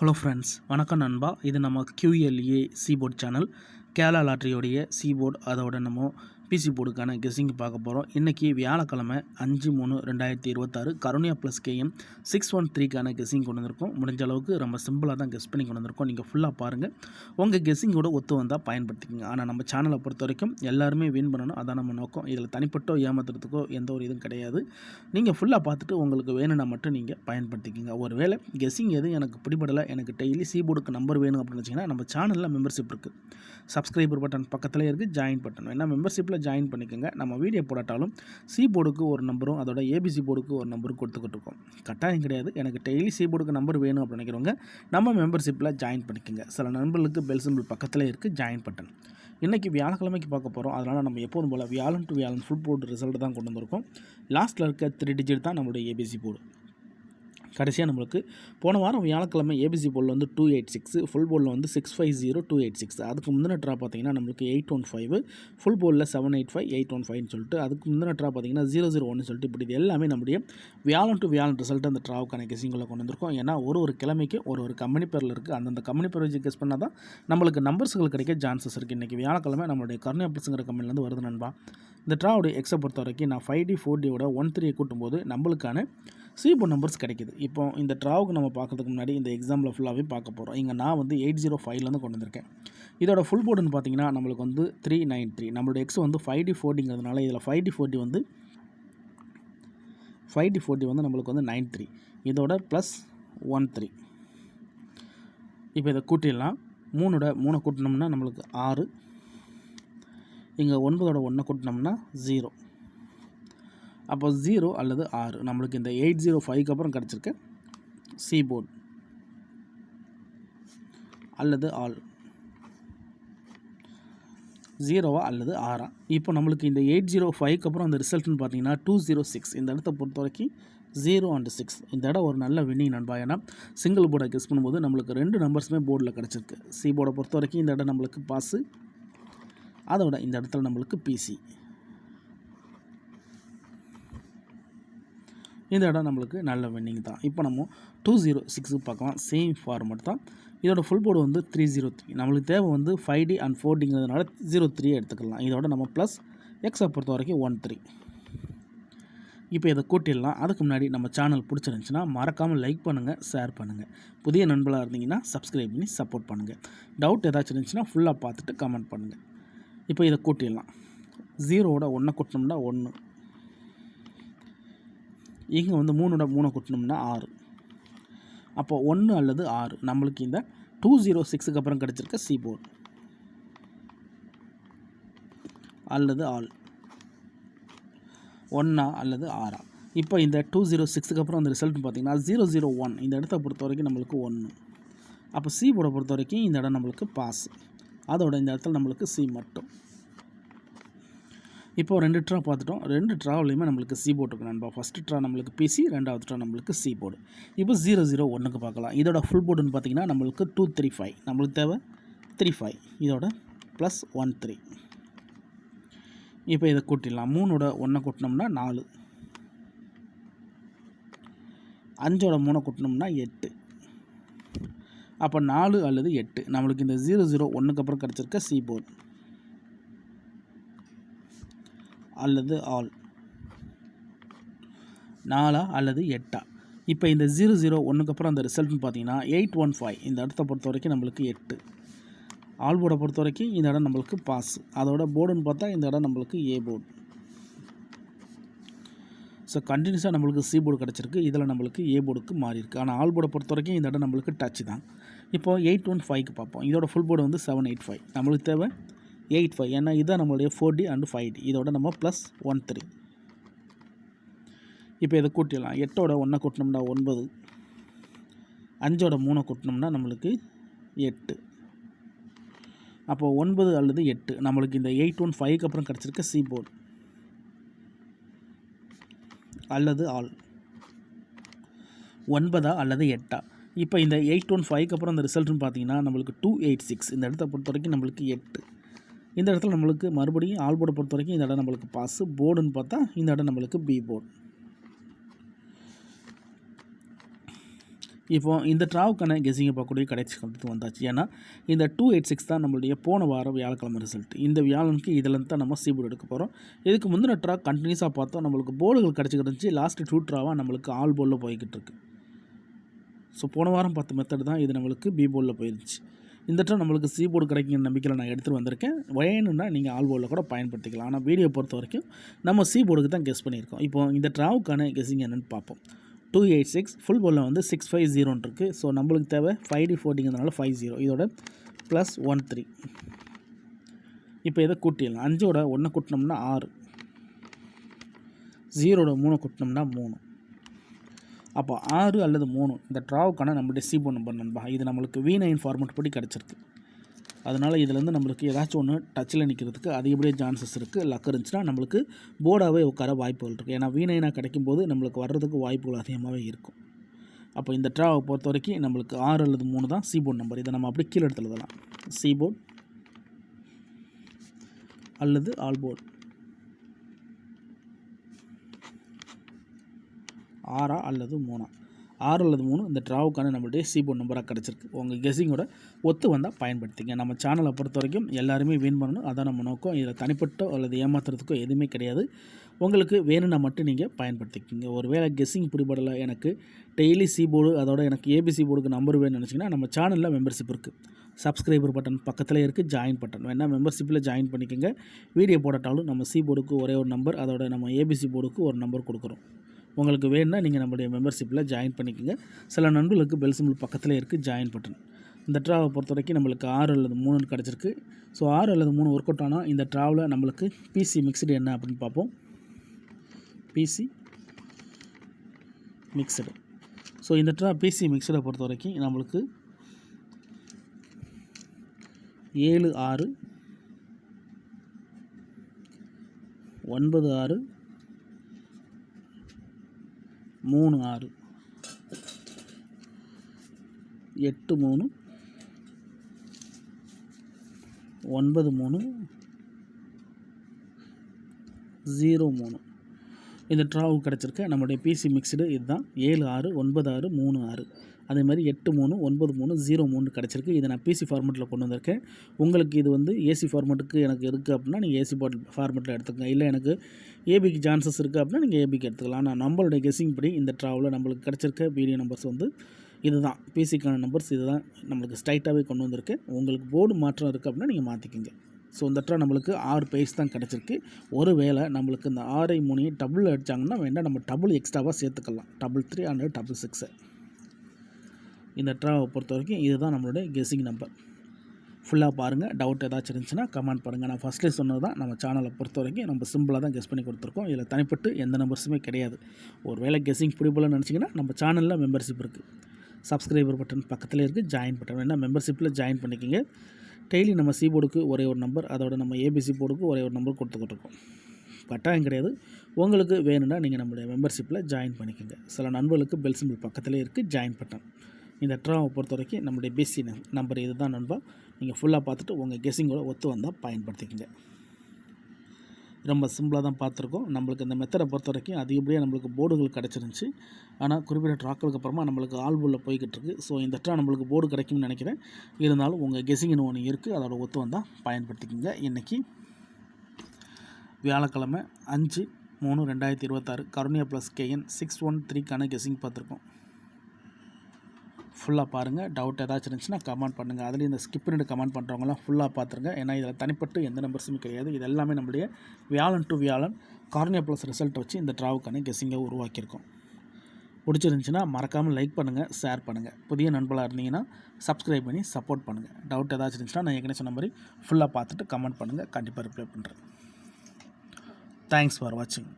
Hello friends, வணக்கம் நண்பா. இது நம்ம QLA சீபோர்ட் சேனல். கேரளா லாட்ரியோடைய சீபோர்ட் அதோட நம்ம பிசி போர்டுக்கான கெஸ்ஸிங் பார்க்க போகிறோம். இன்றைக்கி வியாழக்கிழமை 5/3/2026 கருணியா ப்ளஸ் கேஎம் 613க்கான கெஸ்ஸிங் கொண்டு வந்திருக்கோம். முடிஞ்ச அளவுக்கு ரொம்ப சிம்பிளாக தான் கெஸ் பண்ணி கொண்டு வந்திருக்கோம். நீங்கள் ஃபுல்லாக பாருங்கள். உங்கள் கெஸ்ஸிங்கோட ஒத்து வந்தால் பயன்படுத்திக்கங்க. ஆனால் நம்ம சேனலை பொறுத்த வரைக்கும் எல்லாருமே வின் பண்ணணும், அதான் நம்ம நோக்கம். இதில் தனிப்பட்டோ ஏமாத்துறதுக்கோ எந்த ஒரு இதுவும் கிடையாது. நீங்கள் ஃபுல்லாக பார்த்துட்டு உங்களுக்கு வேணும்னா மட்டும் நீங்கள் பயன்படுத்திக்கங்க. ஒரு வேளை கெஸ்ஸிங் எதுவும் எனக்கு பிடிபடலை, எனக்கு டெய்லி சீபோர்டுக்கு நம்பர் வேணும் அப்படின்னு வச்சிங்கன்னா நம்ம சேனலில் மெம்பர்ஷிப் இருக்குது. சப்ஸ்கிரைபர் பட்டன் பக்கத்தில் இருக்குது, ஜாயின் பட்டன் வேணா மெம்பர்ஷிப்பில் ஜாயின் பண்ணிக்கோங்க. நம்ம வீடியோ போடாட்டாலும் சி போர்டுக்கு ஒரு நம்பரும் அதோட ஏபிசி போர்டுக்கு ஒரு நம்பரும் கொடுத்துக்கிட்டு இருக்கோம். கட்டாயம் கிடையாது. எனக்கு டெய்லி சி போர்டுக்கு நம்பர் வேணும் அப்படின்னு நினைக்கிறவங்க நம்ம மெம்பர்ஷிப்பில் ஜாயின் பண்ணிக்கோங்க. சில நண்பர்களுக்கு பெல் சிம்பிள் பக்கத்தில் இருக்குது, ஜாயின் பட்டன். இன்றைக்கி வியாழக்கிழமைக்கு பார்க்க போகிறோம். அதனால் நம்ம எப்போதும் போல் வியாழன் டு வியாழன் ஃபுல் போர்டு ரிசல்ட் தான் கொண்டு வந்திருக்கோம். லாஸ்ட்டில் இருக்க 3 டிஜிட் தான் நம்மளுடைய ஏபிசி போர்டு. கடைசியாக நம்மளுக்கு போன வாரம் வியாழக்கிழமை ஏபிசி போர்டில் வந்து 286, ஃபுல் போர்டில் வந்து 650-286. அதுக்கு முந்தின ட்ரா பார்த்தீங்கன்னா நம்மளுக்கு 815, ஃபுல் போர்டில் 785, 815 சொல்லிட்டு அதுக்கு முந்தின ட்ரா பார்த்தீங்கன்னா 001 சொல்லிட்டு இப்படி இது எல்லாமே நம்முடைய வியாழன் டு வியாழன் ரிசல்ட் அந்த ட்ராவுக்கான கெஸிங்குள்ளே கொண்டு வந்திருக்கோம். ஏன்னா ஒரு கிழமைக்கு ஒரு கம்பெனி பேரில் இருக்குது. அந்தந்த கம்பெனி பேர் வச்சு கெஸ் பண்ணால் தான் நம்மளுக்கு நம்பர்ஸ்கள் கிடைக்க சான்சஸ் இருக்குது. இன்றைக்கி வியாழக்கிழமை நம்மளுடைய கருணியா ப்ளஸ்ங்கிற கம்பெனிலேருந்து வருது நண்பா. இந்த ட்ராவுடைய எக்ஸை பொறுத்த வரைக்கும் நான் 5D 4Dயோட 13 கூட்டும்போது நம்மளுக்கான சீபோர்ட் நம்பர்ஸ் கிடைக்கிது. இப்போ இந்த ட்ராவுக்கு நம்ம பார்க்கறதுக்கு முன்னாடி இந்த எக்ஸாம்பிள் ஃபுல்லாகவே பார்க்க போகிறோம். இங்கே நான் வந்து 805லேருந்து கொண்டு வந்திருக்கேன். இதோட ஃபுல் போர்டுன்னு பார்த்தீங்கன்னா நம்மளுக்கு வந்து 393. நம்மளோட எக்ஸ் வந்து 5D 4Dங்கிறதுனால இதில் 5D 4D வந்து நம்மளுக்கு வந்து 93. இதோட ப்ளஸ் 13. இப்போ இதை கூட்டிடலாம். 3 கூட்டினோம்னா நம்மளுக்கு 6. இங்கே 9ஓட 1 கூட்டினோம்னா 0. அப்போ 0 அல்லது 6 நம்மளுக்கு இந்த 805க்கு அப்புறம் கிடச்சிருக்க சி போர்டு அல்லது ஆல் 0வா அல்லது 6. இப்போ நம்மளுக்கு இந்த 805க்கு அப்புறம் அந்த ரிசல்ட்னு பார்த்தீங்கன்னா 206. இந்த இடத்த பொறுத்த வரைக்கும் 0 and 6 இந்த இடம் ஒரு நல்ல வின்னிங் நண்பா. ஏன்னா சிங்கிள் போர்டை கெஸ் பண்ணும்போது நம்மளுக்கு 2 நம்பர்ஸுமே போர்டில் கிடச்சிருக்கு. சி போர்டை பொறுத்த வரைக்கும் இந்த இடம் நம்மளுக்கு பாஸு, அதோட இந்த இடத்துல நம்மளுக்கு பிசி. இந்த இடம் நம்மளுக்கு நல்ல வின்னிங் தான். இப்போ நம்ம 206 பார்க்கலாம். சேம் ஃபார்மேட் தான். இதோட ஃபுல் போர்டு வந்து 303. நம்மளுக்கு தேவை வந்து 5D and 4Dங்கிறதுனால 03 எடுத்துக்கலாம். இதோட நம்ம ப்ளஸ் எக்ஸை பொறுத்த வரைக்கும் 13. இப்போ இதை கூட்டிடலாம். அதுக்கு முன்னாடி நம்ம சேனல் பிடிச்சிருந்துச்சுன்னா மறக்காமல் லைக் பண்ணுங்கள், ஷேர் பண்ணுங்கள். புதிய நண்பர்களாக இருந்தீங்கன்னா சப்ஸ்கிரைப் பண்ணி சப்போர்ட் பண்ணுங்கள். டவுட் ஏதாச்சும் இருந்துச்சுன்னா ஃபுல்லாக பார்த்துட்டு கமெண்ட் பண்ணுங்கள். இப்போ இதை கூட்டிடலாம். 0ஓட 1 கூட்டினோம்னா 1. இங்கே வந்து 3ஓட 3 கூட்டினோம்னா 6. அப்போ 1 அல்லது 6 நம்மளுக்கு இந்த 206க்கு அப்புறம் கிடச்சிருக்க சி போர்டு அல்லது ஆல் 1 அல்லது 6. இப்போ இந்த 206க்கு அப்புறம் அந்த ரிசல்ட் பார்த்திங்கன்னா 001 இந்த இடத்த பொறுத்த வரைக்கும் நம்மளுக்கு 1. அப்போ சி போர்டை பொறுத்த வரைக்கும் இந்த இடம் நம்மளுக்கு பாஸ், அதோட இந்த இடத்துல நம்மளுக்கு சி மட்டும். இப்போ 2 ட்ரா பார்த்துட்டோம். 2 ட்ராவிலையுமே நம்மளுக்கு சி போர்டு இருக்கு நண்பா. ஃபஸ்ட்டு ட்ரா நம்மளுக்கு பிசி, 2வது ட்ரா நம்மளுக்கு சி போர்டு. இப்போ 001க்கு பார்க்கலாம். இதோட ஃபுல் போர்டுன்னு பார்த்தீங்கன்னா நம்மளுக்கு 235. நம்மளுக்கு தேவை 35. இதோட ப்ளஸ் 13. இப்போ இதை கூட்டிடலாம். 3ஓட 1 கூட்டினோம்னா 4. 5ஓட 3 கூட்டினோம்னா 8. அப்போ 4 அல்லது 8 நம்மளுக்கு இந்த 001க்கு அப்புறம் கிடச்சிருக்க சி போர்டு அல்லது ஆல் 4 அல்லது 8. இப்போ இந்த 001க்கு அப்புறம் அந்த ரிசல்ட்னு பார்த்தீங்கன்னா 815 இந்த இடத்த பொறுத்த வரைக்கும் நம்மளுக்கு 8. ஆல் போர்டை பொறுத்த வரைக்கும் இந்த இடம் நம்மளுக்கு பாஸ், அதோட போர்டுன்னு பார்த்தா இந்த இடம் நம்மளுக்கு ஏ போர்டு. ஸோ கண்டினியூஸாக நம்மளுக்கு சி போர்டு கிடச்சிருக்கு. இதில் நம்மளுக்கு ஏ போர்டுக்கு மாறி இருக்குது. ஆனால் ஆல் போர்டை பொறுத்த வரைக்கும் இந்த இடம் நம்மளுக்கு டச் தான். இப்போது 815க்கு பார்ப்போம். இதோட ஃபுல் போர்டு வந்து 785. நம்மளுக்கு தேவை 85. ஏன்னா இதுதான் நம்மளுடைய 4D and 5D. இதோட நம்ம ப்ளஸ் 13. இப்போ இதை கூட்டிடலாம். 8ஓட 1 கூட்டினோம்னா 9. 5ஓட 3 கூட்டினோம்னா நம்மளுக்கு 8. அப்போது 9 அல்லது 8 நம்மளுக்கு இந்த 815க்கு அப்புறம் கிடச்சிருக்க சி போர்டு அல்லது ஆல் 9 அல்லது 8. இப்போ இந்த 815க்கு அப்புறம் அந்த ரிசல்ட்னு பார்த்தீங்கன்னா நம்மளுக்கு 286. இந்த இடத்த பொறுத்த வரைக்கும் நம்மளுக்கு 8. இந்த இடத்துல நம்மளுக்கு மறுபடியும் ஆல் போர்டை பொறுத்த வரைக்கும் இந்த இடம் நம்மளுக்கு பாஸு, போர்டுன்னு பார்த்தா இந்த இடம் நம்மளுக்கு பி போர்டு. இப்போ இந்த ட்ராவுக்கான கெஸிங்கை பார்க்கக்கூடிய கடைசி கருத்து வந்தாச்சு. ஏன்னா இந்த 286 தான் நம்மளுடைய போன வாரம் வியாழக்கிழமை ரிசல்ட். இந்த வியாழனுக்கு இதில் தான் நம்ம சி போர்டு எடுக்க போகிறோம். இதுக்கு முந்தின ட்ரா கண்டினியூஸாக பார்த்தோம், நம்மளுக்கு போர்டுகள் கிடச்சிக்கிட்டு இருந்துச்சு. லாஸ்ட்டு 2 ட்ராவாக நம்மளுக்கு ஆல் போர்டில் போய்கிட்டு இருக்கு. ஸோ போன வாரம் பார்த்த மெத்தட் தான் இது நம்மளுக்கு பி போர்டில் போயிருச்சு. இந்த ட்ரா நம்மளுக்கு சி போர்டு கிடைக்குங்கிற நம்பிக்கையில் நான் எடுத்துகிட்டு வந்திருக்கேன். வேணும்னா நீங்கள் ஆல் போர்டில் கூட பயன்படுத்திக்கலாம். ஆனால் வீடியோ பொறுத்த வரைக்கும் நம்ம சி போர்டுக்கு தான் கெஸ் பண்ணியிருக்கோம். இப்போ இந்த ட்ராவுக்கான கெஸிங் என்னென்னு பார்ப்போம். 286 ஃபுல் போர்டில் வந்து 650 இருக்குது. ஸோ நம்மளுக்கு தேவை 5D40ங்கிறதுனால 50, இதோட ப்ளஸ் 13. இப்போ இதை கூட்டிடலாம். 5ஓட 1 கூட்டினோம்னா 6, 0ஓட 3 கூட்டினோம்னா 3. அப்போ 6 அல்லது 3 இந்த ட்ராவுக்கான நம்மளுடைய சி போர்டு நம்பர் நண்பா. இது நம்மளுக்கு V9 ஃபார்மெட் படி கிடச்சிருக்கு. அதனால் இதிலேருந்து நம்மளுக்கு ஏதாச்சும் ஒன்று டச்சில் நிற்கிறதுக்கு அதிகப்படியாக சான்சஸ் இருக்குது. லக் இருந்துச்சுன்னா நம்மளுக்கு போர்டாகவே உட்கார வாய்ப்புகள் இருக்குது. ஏன்னா V9 கிடைக்கும் போது நம்மளுக்கு வர்றதுக்கு வாய்ப்புகள் அதிகமாகவே இருக்கும். அப்போ இந்த ட்ராவை பொறுத்த வரைக்கும் நம்மளுக்கு 6 அல்லது 3 தான் சி போர்டு நம்பர். இதை நம்ம அப்படி கீழே எடுத்து எழுதலாம். சி போர்டு அல்லது ஆல் போர்டு, 6 அல்லது 3, 6 அல்லது 3 இந்த ட்ராவுக்கான நம்மளுடைய சி போர்டு நம்பராக கிடச்சிருக்கு. உங்கள் கெஸிங்கோட ஒத்து வந்தால் பயன்படுத்திங்க. நம்ம சேனலை பொறுத்த வரைக்கும் எல்லாருமே வின் பண்ணணும், அதான் நம்ம நோக்கம். இதில் தனிப்பட்டோ அல்லது ஏமாத்துறதுக்கோ எதுவுமே கிடையாது. உங்களுக்கு வேணும்னா மட்டும் நீங்கள் பயன்படுத்திக்கிங்க. ஒரு வேளை கெஸிங் பிடிபடலை, எனக்கு டெய்லி சி போர்டு அதோட எனக்கு ஏபிசி போர்டுக்கு நம்பர் வேணும்னு நினச்சிங்கன்னா நம்ம சேனலில் மெம்பர்ஷிப் இருக்குது. சப்ஸ்கிரைபர் பட்டன் பக்கத்தில் இருக்குது, ஜாயின் பட்டன் வேணால் மெம்பர்ஷிப்பில் ஜாயின் பண்ணிக்கோங்க. வீடியோ போடட்டாலும் நம்ம சி போர்டுக்கு ஒரே ஒரு நம்பர், அதோட நம்ம ஏபிசி போர்டுக்கு ஒரு நம்பர் கொடுக்குறோம். உங்களுக்கு வேணும்னா நீங்கள் நம்மளுடைய மெம்பர்ஷிப்பில் ஜாயின் பண்ணிக்கோங்க. சில நண்பர்களுக்கு பெல் சிம்பிள் பக்கத்தில் இருக்குது, ஜாயின் பட்டன். இந்த ட்ராவை பொறுத்த வரைக்கும் நம்மளுக்கு 6 அல்லது 3 கிடச்சிருக்கு. ஸோ 6 அல்லது 3 ஒர்க் அவுட் ஆனால் இந்த ட்ராவில் நம்மளுக்கு பிசி மிக்சடு என்ன அப்படின்னு பார்ப்போம். PC mixed. ஸோ இந்த ட்ரா பிசி மிக்சடை பொறுத்த வரைக்கும் நம்மளுக்கு 7 6 9 6 3 6 8 3 9 3 0 3 இந்த ட்ராவுக்கு கிடச்சிருக்க நம்மளுடைய பிசி மிக்சடு இதுதான். 7 6 9 6 3 6, அதே மாதிரி 8 3 9 3 0 3 கிடச்சிருக்கு. இதை நான் பிசி ஃபார்மெட்டில் கொண்டு வந்திருக்கேன். உங்களுக்கு இது வந்து ஏசி ஃபார்மெட்டுக்கு எனக்கு இருக்குது அப்படின்னா நீங்கள் ஏசி ஃபார்மெட்டில் எடுத்துக்கங்க. இல்லை எனக்கு ஏபிக்கு சான்சஸ் இருக்குது அப்படின்னா நீங்கள் ஏபிக்கு எடுத்துக்கலாம். ஆனால் நம்மளுடைய கெஸிங் படி இந்த ட்ராவில் நம்மளுக்கு கிடச்சிருக்க வீடியோ நம்பர்ஸ் வந்து இதுதான். பிசிக்கான நம்பர்ஸ் இதுதான் நம்மளுக்கு ஸ்ட்ரைட்டாகவே கொண்டு வந்திருக்கேன். உங்களுக்கு போர்டு மாற்றம் இருக்குது அப்படின்னா நீங்கள் மாற்றிக்கிங்க. ஸோ இந்த ட்ரா நம்மளுக்கு 6 பேஜ் தான் கிடச்சிருக்கு. ஒரு வேளை நம்மளுக்கு இந்த 6 3 டபுள் அடித்தாங்கன்னா வேண்டாம், நம்ம டபுள் எக்ஸ்ட்ராவாக சேர்த்துக்கலாம். 3 அண்ட் 6. இந்த ட்ராவை பொறுத்த வரைக்கும் இதுதான் நம்மளுடைய கெஸிங் நம்பர். ஃபுல்லாக பாருங்கள். டவுட் ஏதாச்சும் இருந்துச்சுன்னா கமெண்ட் பண்ணுங்கள். நான் ஃபஸ்ட்லேயே சொன்னது தான், நம்ம சேனலை பொறுத்த வரைக்கும் நம்ம சிம்பிளாக தான் கெஸ் பண்ணி கொடுத்துருக்கோம். இதில் தனிப்பட்டு எந்த நம்பர்ஸுமே கிடையாது. ஒரு வேளை கெஸிங் பிடிப்பலன்னு நினச்சிங்கன்னா நம்ம சேனலில் மெம்பர்ஷிப் இருக்குது. சப்ஸ்கிரைபர் பட்டன் பக்கத்தில் இருக்குது, ஜாயின் பட்டன் வேணால் மெம்பர்ஷிப்பில் ஜாயின் பண்ணிக்கோங்க. டெய்லி நம்ம சி போர்டுக்கு ஒரே ஒரு நம்பர், அதோட நம்ம ஏபிசி போர்டுக்கு ஒரே ஒரு நம்பர் கொடுத்துக்கிட்டு இருக்கோம். கட்டாயம் கிடையாது. உங்களுக்கு வேணும்னா நீங்கள் நம்மளுடைய மெம்பர்ஷிப்பில் ஜாயின் பண்ணிக்கோங்க. சில நண்பர்களுக்கு பெல் சிம்பிள் பக்கத்தில் இருக்குது, ஜாயின் பட்டன். இந்த ட்ராவை பொறுத்த வரைக்கும் நம்மளுடைய பிசி நம்பர் இது தான் நண்பா. நீங்கள் ஃபுல்லாக பார்த்துட்டு உங்கள் கெஸிங்கோட ஒத்து வந்தால் பயன்படுத்திக்கங்க. ரொம்ப சிம்பிளாக தான் பார்த்துருக்கோம். நம்மளுக்கு இந்த மெத்தடை பொறுத்த வரைக்கும் அதிகப்படியாக நம்மளுக்கு போர்டுகள் கிடச்சிருந்துச்சு. ஆனால் குறிப்பிட்ட ட்ராக்களுக்கு அப்புறமா நம்மளுக்கு ஆல் போர்டில் போய்கிட்டு இருக்குது. ஸோ இந்த ட்ரா நம்மளுக்கு போர்டு கிடைக்கும்னு நினைக்கிறேன். இருந்தாலும் உங்கள் கெஸிங்னு ஒன்று இருக்குது, அதோட ஒத்து வந்தால் பயன்படுத்திக்கங்க. இன்றைக்கி வியாழக்கிழமை 5/3/2026 கருணியா ப்ளஸ் கேஎன் 613க்கான கெஸிங் பார்த்துருக்கோம். ஃபுல்லாக பாருங்கள். டவுட் ஏதாச்சும் இருந்துச்சுன்னா கமெண்ட் பண்ணுங்கள். அதுலேயும் இந்த ஸ்கிப் பண்ணிட்டு கமெண்ட் பண்ணுறவங்களாம் ஃபுல்லாக பார்த்துருங்க. ஏன்னா இதில் தனிப்பட்டு எந்த நம்பர்ஸுமே கிடையாது. இது எல்லாமே நம்மளுடைய வியாழன் டு வியாழன் கார்னியா ப்ளஸ் ரிசல்ட்டை வச்சு இந்த ட்ராவுக்கான கெஸிங்கை உருவாக்கியிருக்கோம். பிடிச்சிருந்துச்சின்னா மறக்காமல் லைக் பண்ணுங்கள், ஷேர் பண்ணுங்கள். புதிய நண்பர்களாக இருந்தீங்கன்னா சப்ஸ்கிரைப் பண்ணி சப்போர்ட் பண்ணுங்கள். டவுட் ஏதாச்சும் இருந்துச்சுன்னா நான் ஏற்கனவே சொன்ன மாதிரி ஃபுல்லாக பார்த்துட்டு கமெண்ட் பண்ணுங்கள். கண்டிப்பாக ரிப்ளை பண்ணுறேன். தேங்க்ஸ் ஃபார் வாட்சிங்.